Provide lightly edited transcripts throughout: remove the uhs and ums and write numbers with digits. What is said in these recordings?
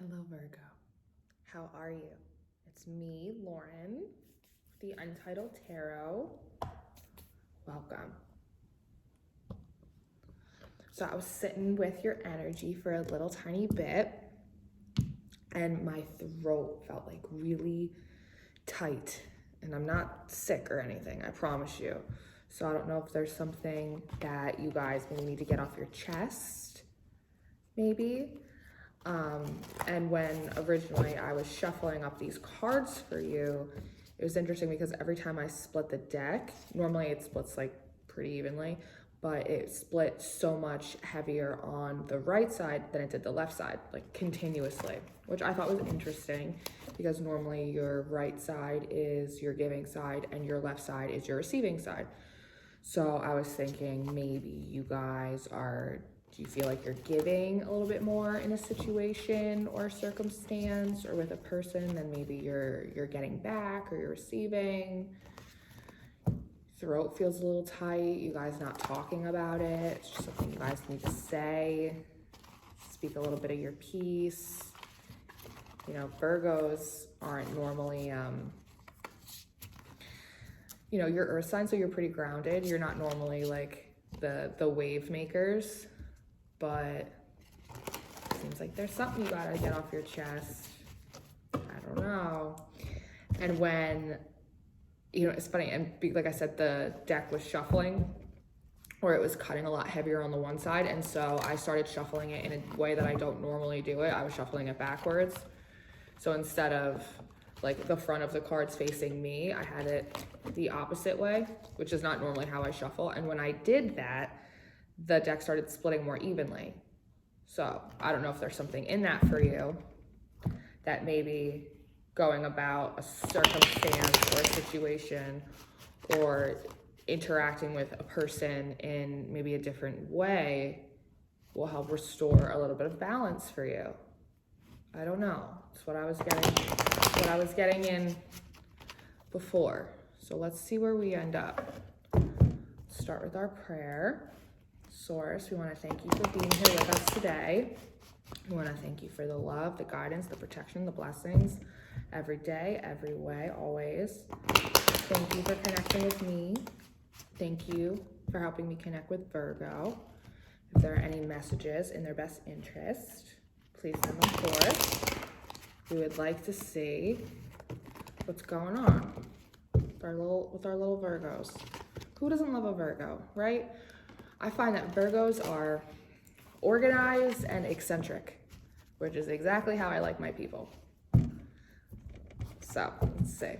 Hello, Virgo. How are you? It's me, Lauren, the Untitled Tarot. Welcome. So I was sitting with your energy for a little tiny bit, and my throat felt like really tight. And I'm not sick or anything, I promise you. So I don't know if there's something that you guys maybe need to get off your chest, maybe. And when originally I was shuffling up these cards for you, it was interesting because every time I split the deck, normally it splits like pretty evenly, but it split so much heavier on the right side than it did the left side, like continuously, which I thought was interesting because normally your right side is your giving side and your left side is your receiving side. So I was thinking maybe you guys do you feel like you're giving a little bit more in a situation or circumstance or with a person than maybe you're getting back or you're receiving? Throat feels a little tight. You guys not talking about it. It's just something you guys need to say. Speak a little bit of your piece. You know, Virgos aren't normally, you know, you're earth sign, so you're pretty grounded. You're not normally like the wave makers. But it seems like there's something you gotta get off your chest. I don't know. And when, you know, it's funny, and like I said, the deck was shuffling, or it was cutting a lot heavier on the one side, and so I started shuffling it in a way that I don't normally do it. I was shuffling it backwards. So instead of like the front of the cards facing me, I had it the opposite way, which is not normally how I shuffle. And when I did that, the deck started splitting more evenly. So I don't know if there's something in that for you, that maybe going about a circumstance or a situation or interacting with a person in maybe a different way will help restore a little bit of balance for you. I don't know. It's what I was getting in before. So let's see where we end up. Start with our prayer. Source, we want to thank you for being here with us today. We want to thank you for the love, the guidance, the protection, the blessings, every day, every way, always. Thank you for connecting with me. Thank you for helping me connect with Virgo. If there are any messages in their best interest, please send them forth. We would like to see what's going on with our little Virgos. Who doesn't love a Virgo, right? I find that Virgos are organized and eccentric, which is exactly how I like my people. So let's see.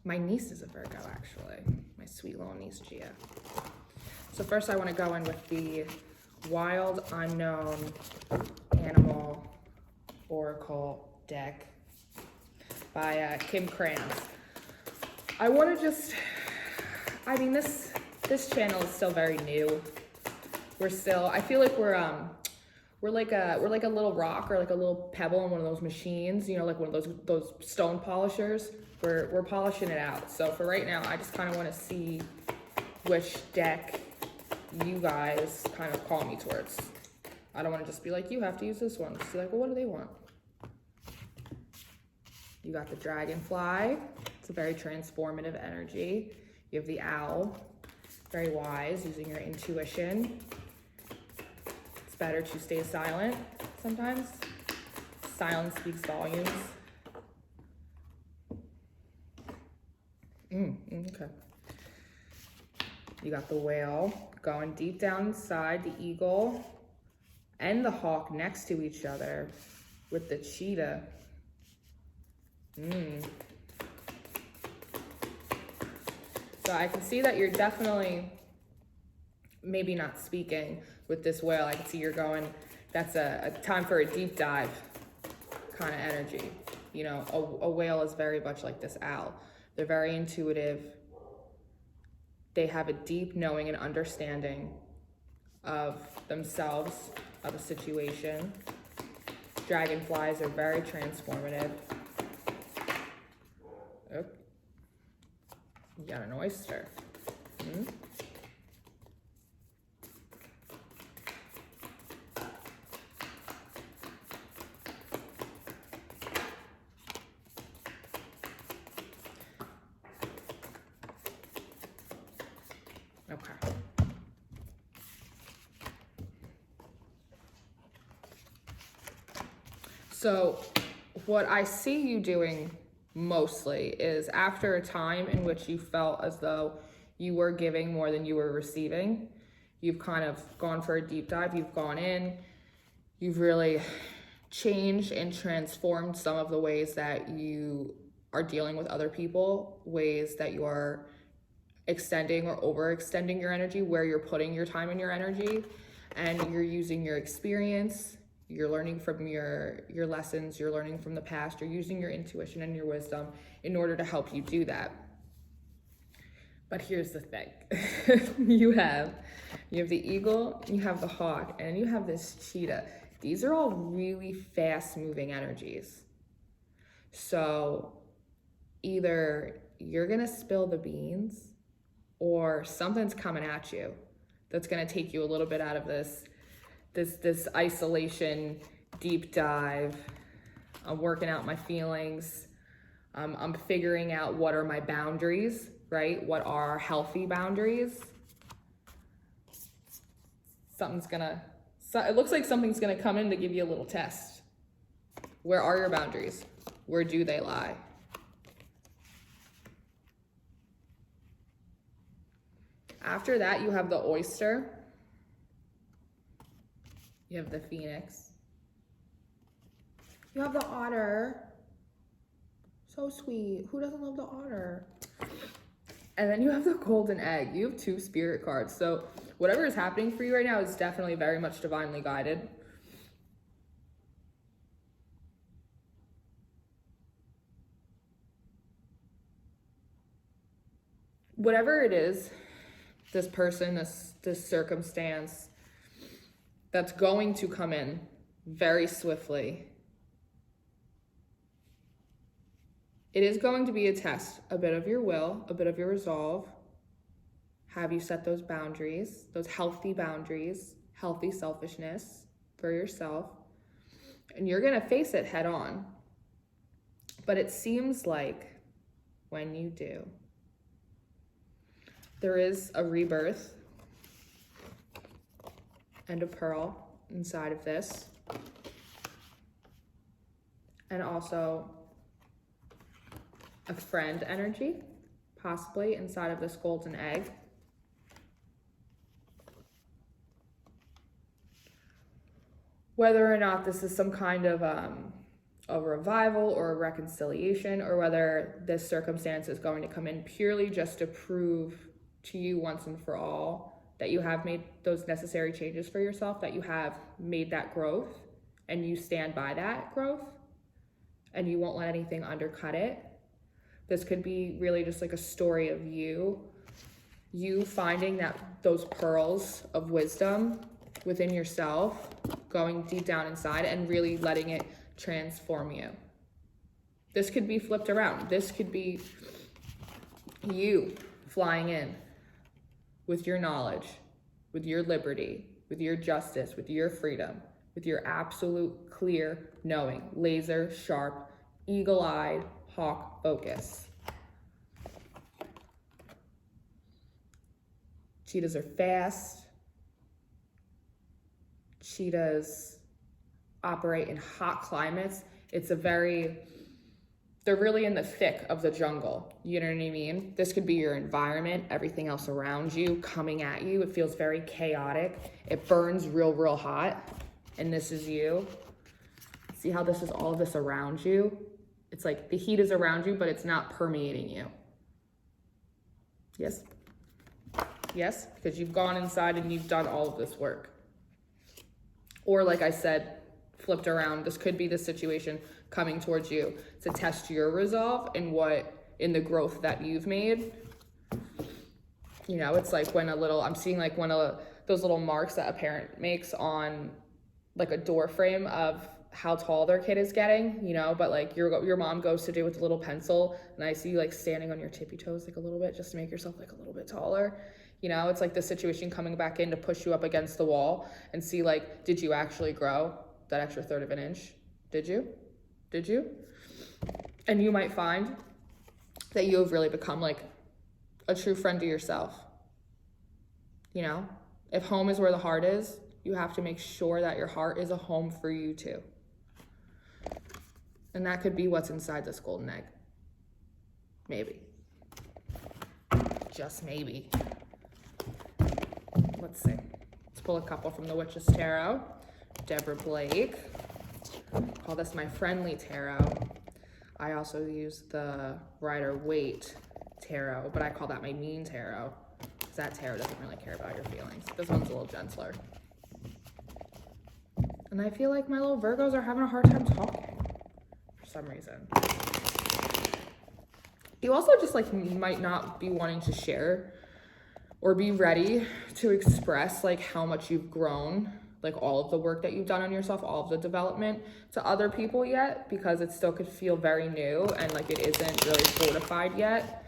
My niece is a Virgo, actually. My sweet little niece, Gia. So first I want to go in with the Wild Unknown Animal Oracle deck by Kim Krantz. I want to just, this channel is still very new. I feel like we're like a little rock or like a little pebble in one of those machines, you know, like one of those stone polishers. We're polishing it out. So for right now, I just kind of want to see which deck you guys kind of call me towards. I don't want to just be like, you have to use this one. Just be like, well, what do they want? You got the dragonfly. It's a very transformative energy. You have the owl. Very wise, using your intuition. It's better to stay silent sometimes. Silence speaks volumes. Okay. You got the whale going deep down inside, the eagle and the hawk next to each other with the cheetah. So I can see that you're definitely maybe not speaking with this whale. I can see you're going, that's a time for a deep dive kind of energy. You know, a whale is very much like this owl. They're very intuitive. They have a deep knowing and understanding of themselves, of a situation. Dragonflies are very transformative. Oh. You got an oyster. So what I see you doing mostly is after a time in which you felt as though you were giving more than you were receiving, you've kind of gone for a deep dive, you've gone in, you've really changed and transformed some of the ways that you are dealing with other people, ways that you are extending or overextending your energy, where you're putting your time and your energy, and you're using your experience, you're learning from your lessons, you're learning from the past, you're using your intuition and your wisdom in order to help you do that. But here's the thing. you have the eagle, you have the hawk, and you have this cheetah. These are all really fast moving energies. So either you're gonna spill the beans or something's coming at you that's gonna take you a little bit out of this isolation, deep dive. I'm working out my feelings. I'm figuring out what are my boundaries, right? What are healthy boundaries? It looks like something's gonna come in to give you a little test. Where are your boundaries? Where do they lie? After that, you have the oyster. You have the phoenix. You have the otter. So sweet. Who doesn't love the otter? And then you have the golden egg. You have 2 spirit cards. So whatever is happening for you right now is definitely very much divinely guided. Whatever it is, this person, this circumstance that's going to come in very swiftly, it is going to be a test, a bit of your will, a bit of your resolve. Have you set those boundaries, those healthy boundaries, healthy selfishness for yourself? And you're gonna face it head on. But it seems like when you do, there is a rebirth and a pearl inside of this. And also a friend energy, possibly inside of this golden egg. Whether or not this is some kind of a revival or a reconciliation, or whether this circumstance is going to come in purely just to prove to you once and for all that you have made those necessary changes for yourself, that you have made that growth and you stand by that growth and you won't let anything undercut it. This could be really just like a story of you finding those pearls of wisdom within yourself, going deep down inside and really letting it transform you. This could be flipped around. This could be you flying in with your knowledge, with your liberty, with your justice, with your freedom, with your absolute clear knowing, laser sharp, eagle-eyed, hawk focus. Cheetahs are fast. Cheetahs operate in hot climates. They're really in the thick of the jungle. You know what I mean? This could be your environment, everything else around you coming at you. It feels very chaotic. It burns real hot. And this is you. See how this is all of this around you? It's like the heat is around you, but it's not permeating you. Yes? Yes, because you've gone inside and you've done all of this work. Or like I said, flipped around, this could be the situation coming towards you to test your resolve in the growth that you've made. You know, it's like I'm seeing like one of those little marks that a parent makes on like a door frame of how tall their kid is getting, you know, but like your mom goes to do with a little pencil, and I see you like standing on your tippy toes like a little bit just to make yourself like a little bit taller. You know, it's like the situation coming back in to push you up against the wall and see like, did you actually grow that extra 1/3 of an inch? Did you? And you might find that you have really become like a true friend to yourself. You know, if home is where the heart is, you have to make sure that your heart is a home for you too. And that could be what's inside this golden egg. Maybe. Just maybe. Let's see. Let's pull a couple from the Witch's Tarot. Deborah Blake. Call this my friendly tarot. I also use the Rider-Waite Tarot, but I call that my mean tarot, because that tarot doesn't really care about your feelings. This one's a little gentler. And I feel like my little Virgos are having a hard time talking for some reason. You also just like might not be wanting to share or be ready to express like how much you've grown, like all of the work that you've done on yourself, all of the development to other people yet, because it still could feel very new and like it isn't really fortified yet.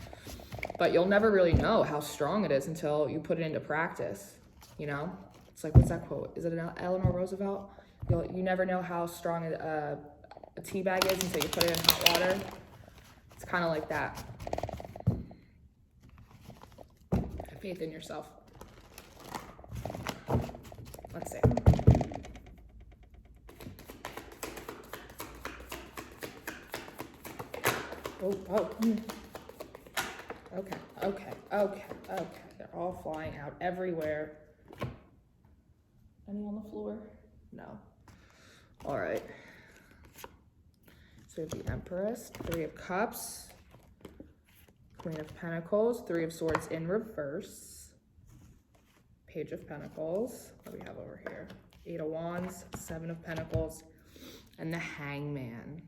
But you'll never really know how strong it is until you put it into practice, you know? It's like, what's that quote? Is it an Eleanor Roosevelt? You never know how strong a tea bag is until you put it in hot water. It's kind of like that. Have faith in yourself. Let's see. Oh. Okay. They're all flying out everywhere. Any on the floor? No. All right. So we have the Empress, Three of Cups, Queen of Pentacles, Three of Swords in reverse, Page of Pentacles. What do we have over here? Eight of Wands, Seven of Pentacles, and the Hangman.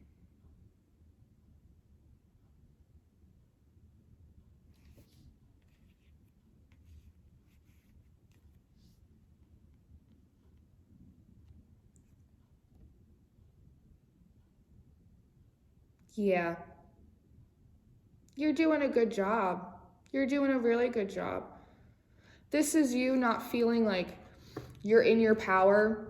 Yeah. You're doing a good job. You're doing a really good job. This is you not feeling like you're in your power.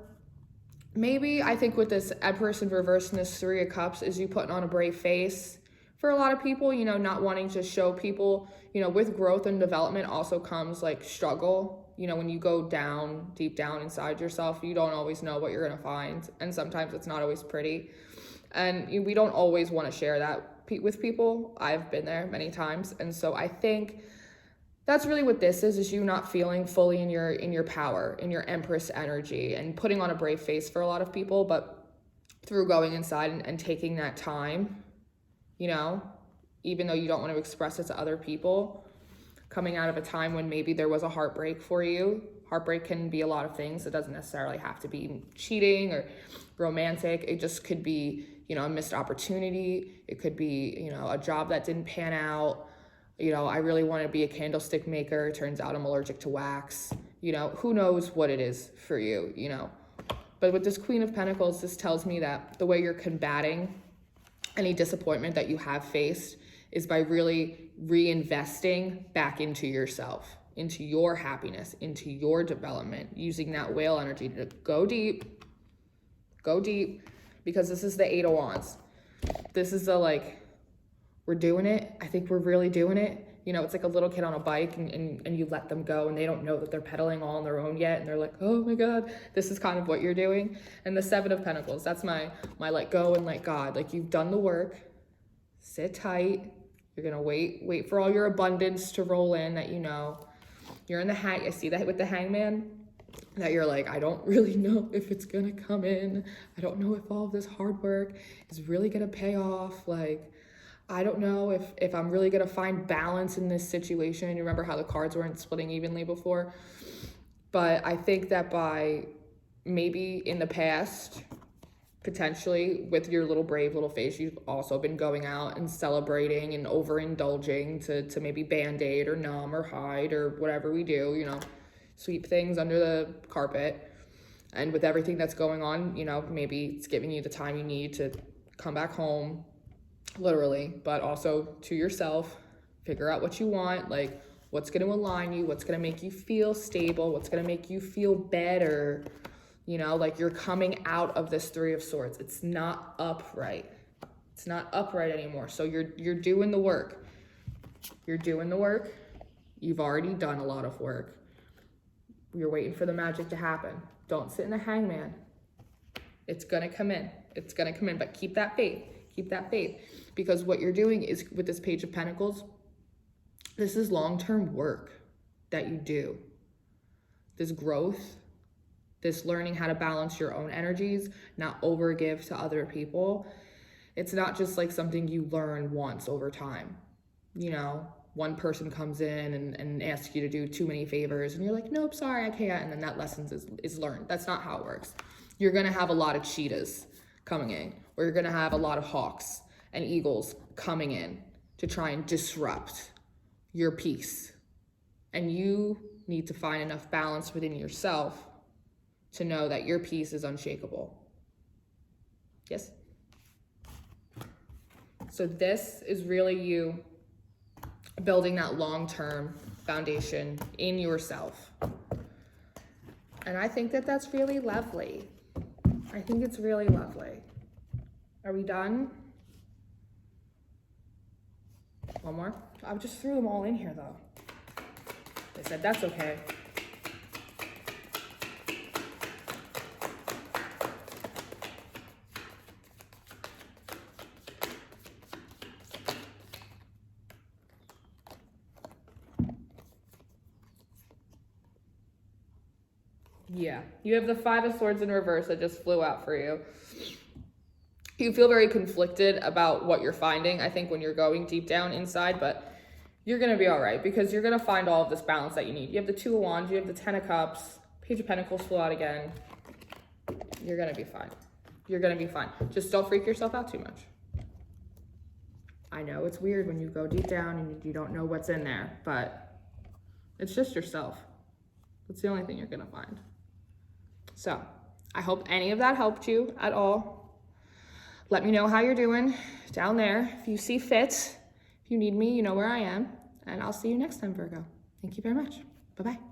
Maybe I think with this Empress in reverse and this Three of Cups is you putting on a brave face. For a lot of people, you know, not wanting to show people, you know, with growth and development also comes like struggle. You know, when you go down, deep down inside yourself, you don't always know what you're going to find. And sometimes it's not always pretty. And we don't always want to share that with people. I've been there many times. And so I think that's really what this is you not feeling fully in your power, in your Empress energy, and putting on a brave face for a lot of people, but through going inside and taking that time, you know, even though you don't want to express it to other people, coming out of a time when maybe there was a heartbreak for you. Heartbreak can be a lot of things. It doesn't necessarily have to be cheating or romantic. It just could be, you know, a missed opportunity. It could be, you know, a job that didn't pan out. You know, I really want to be a candlestick maker. Turns out I'm allergic to wax. You know, who knows what it is for you, you know. But with this Queen of Pentacles, this tells me that the way you're combating any disappointment that you have faced is by really reinvesting back into yourself, into your happiness, into your development, using that whale energy to go deep, because this is the Eight of Wands. This is the like, we're doing it. I think we're really doing it. You know, it's like a little kid on a bike and you let them go and they don't know that they're pedaling all on their own yet. And they're like, oh my God, this is kind of what you're doing. And the Seven of Pentacles, that's my let go and let God. Like, you've done the work, sit tight. You're going to wait for all your abundance to roll in that, you know. You're in the I see that with the Hangman, that you're like, I don't really know if it's going to come in. I don't know if all of this hard work is really going to pay off. Like, I don't know if I'm really going to find balance in this situation. You remember how the cards weren't splitting evenly before? But I think that by maybe in the past, potentially with your little brave little face, you've also been going out and celebrating and overindulging to maybe band-aid or numb or hide or whatever we do, you know, sweep things under the carpet. And with everything that's going on, you know, maybe it's giving you the time you need to come back home, literally, but also to yourself, figure out what you want, like what's going to align you, what's going to make you feel stable, what's going to make you feel better. You know, like you're coming out of this Three of Swords. It's not upright. It's not upright anymore. So you're doing the work. You're doing the work. You've already done a lot of work. You're waiting for the magic to happen. Don't sit in the Hangman. It's going to come in. It's going to come in, but keep that faith. Keep that faith. Because what you're doing is, with this Page of Pentacles, this is long-term work that you do. This growth, this learning how to balance your own energies, not overgive to other people. It's not just like something you learn once over time. You know, one person comes in and asks you to do too many favors and you're like, nope, sorry, I can't. And then that lesson is learned. That's not how it works. You're gonna have a lot of cheetahs coming in, or you're gonna have a lot of hawks and eagles coming in to try and disrupt your peace. And you need to find enough balance within yourself to know that your peace is unshakable. Yes? So this is really you building that long-term foundation in yourself. And I think that that's really lovely. I think it's really lovely. Are we done? One more? I just threw them all in here though. They said that's okay. Yeah, you have the Five of Swords in reverse that just flew out for you. You feel very conflicted about what you're finding, I think, when you're going deep down inside, but you're going to be all right because you're going to find all of this balance that you need. You have the Two of Wands, you have the Ten of Cups, Page of Pentacles flew out again. You're going to be fine. You're going to be fine. Just don't freak yourself out too much. I know it's weird when you go deep down and you don't know what's in there, but it's just yourself. That's the only thing you're going to find. So I hope any of that helped you at all. Let me know how you're doing down there. If you see fit, if you need me, you know where I am. And I'll see you next time, Virgo. Thank you very much. Bye-bye.